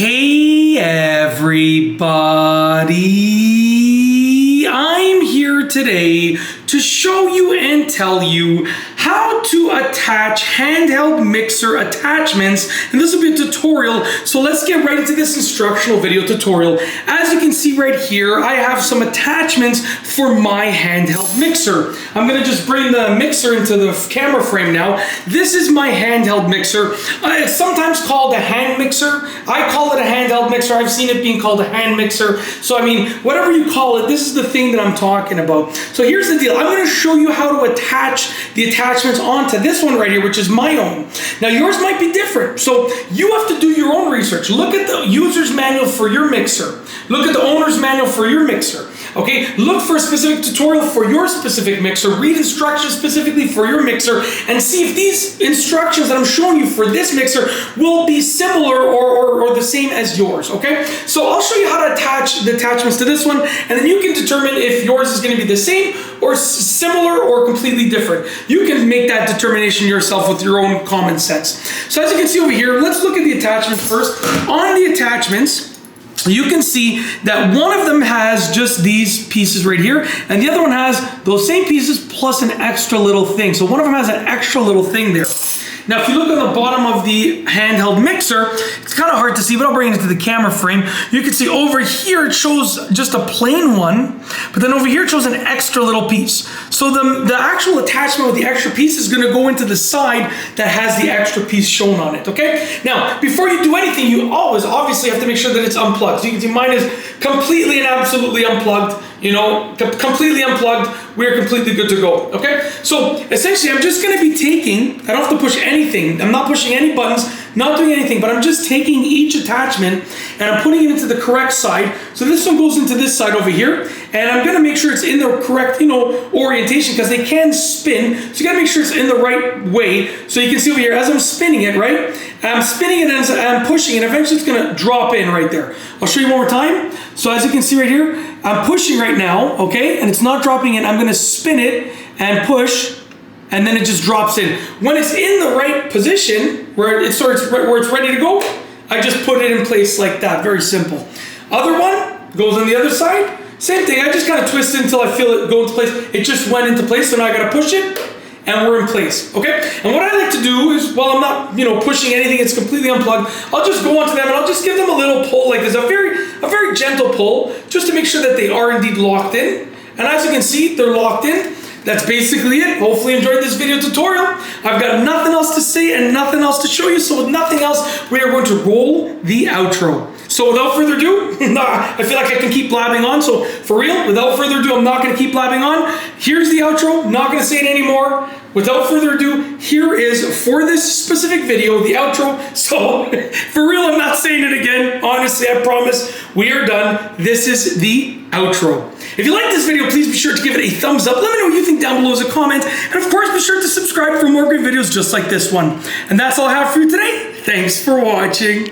Hey everybody, I'm here today to show you and tell you how to attach handheld mixer attachments, and this will be a tutorial, so let's get right into this instructional video tutorial. As you can see right here, I have some attachments for my handheld mixer. I'm going to just bring the mixer into the camera frame now. This is my handheld mixer. It's sometimes called a hand mixer. I call it a handheld mixer. I've seen it being called a hand mixer. So I mean, whatever you call it, this is the thing that I'm talking about. So here's the deal. I'm going to show you how to attach the attachments onto this one right here, which is my own. Now yours might be different. So you have to do your own research. Look at the user's manual for your mixer. Look at the owner's manual for your mixer. Okay, look for a specific tutorial for your specific mixer, read instructions specifically for your mixer, and see if these instructions that I'm showing you for this mixer will be similar or the same as yours, okay? So I'll show you how to attach the attachments to this one, and then you can determine if yours is going to be the same or similar or completely different. You can make that determination yourself with your own common sense. So as you can see over here, let's look at the attachments first. On the attachments, you can see that one of them has just these pieces right here, and the other one has those same pieces plus an extra little thing. So one of them has an extra little thing there. Now, if you look on the bottom of the handheld mixer, it's kind of hard to see, but I'll bring it into the camera frame. You can see over here, it shows just a plain one, but then over here, it shows an extra little piece. So the actual attachment with the extra piece is gonna go into the side that has the extra piece shown on it, okay? Now, before you do anything, you always obviously have to make sure that it's unplugged. So you can see mine is completely and absolutely unplugged. You know, completely unplugged, we're completely good to go, okay? So essentially, I'm just gonna be taking, I don't have to push anything, I'm not pushing any buttons, not doing anything, but I'm just taking each attachment and I'm putting it into the correct side. So this one goes into this side over here, and I'm gonna make sure it's in the correct, orientation, because they can spin, so you gotta make sure it's in the right way. So you can see over here, as I'm spinning it, right? I'm spinning it and I'm pushing it, eventually it's gonna drop in right there. I'll show you one more time. So as you can see right here, I'm pushing right now, okay? And it's not dropping in. I'm gonna spin it and push, and then it just drops in. When it's in the right position, where it's ready to go, I just put it in place like that, very simple. Other one goes on the other side, same thing. I just kind of twist it until I feel it go into place. It just went into place, so now I gotta push it, and we're in place, okay? And what I like to do is, while I'm not, pushing anything, it's completely unplugged, I'll just go onto them and I'll just give them a little pull like this, a very gentle pull, just to make sure that they are indeed locked in. And as you can see, they're locked in. That's basically it. Hopefully you enjoyed this video tutorial. I've got nothing else to say and nothing else to show you, so with nothing else, we are going to roll the outro. So without further ado, I feel like I can keep blabbing on, so for real, without further ado, I'm not gonna keep blabbing on. Here's the outro, not gonna say it anymore. Without further ado, here is, for this specific video, the outro. So, for real, I'm not saying it again. Honestly, I promise, we are done. This is the outro. If you like this video, please be sure to give it a thumbs up. Let me know what you think down below as a comment. And of course, be sure to subscribe for more great videos just like this one. And that's all I have for you today. Thanks for watching.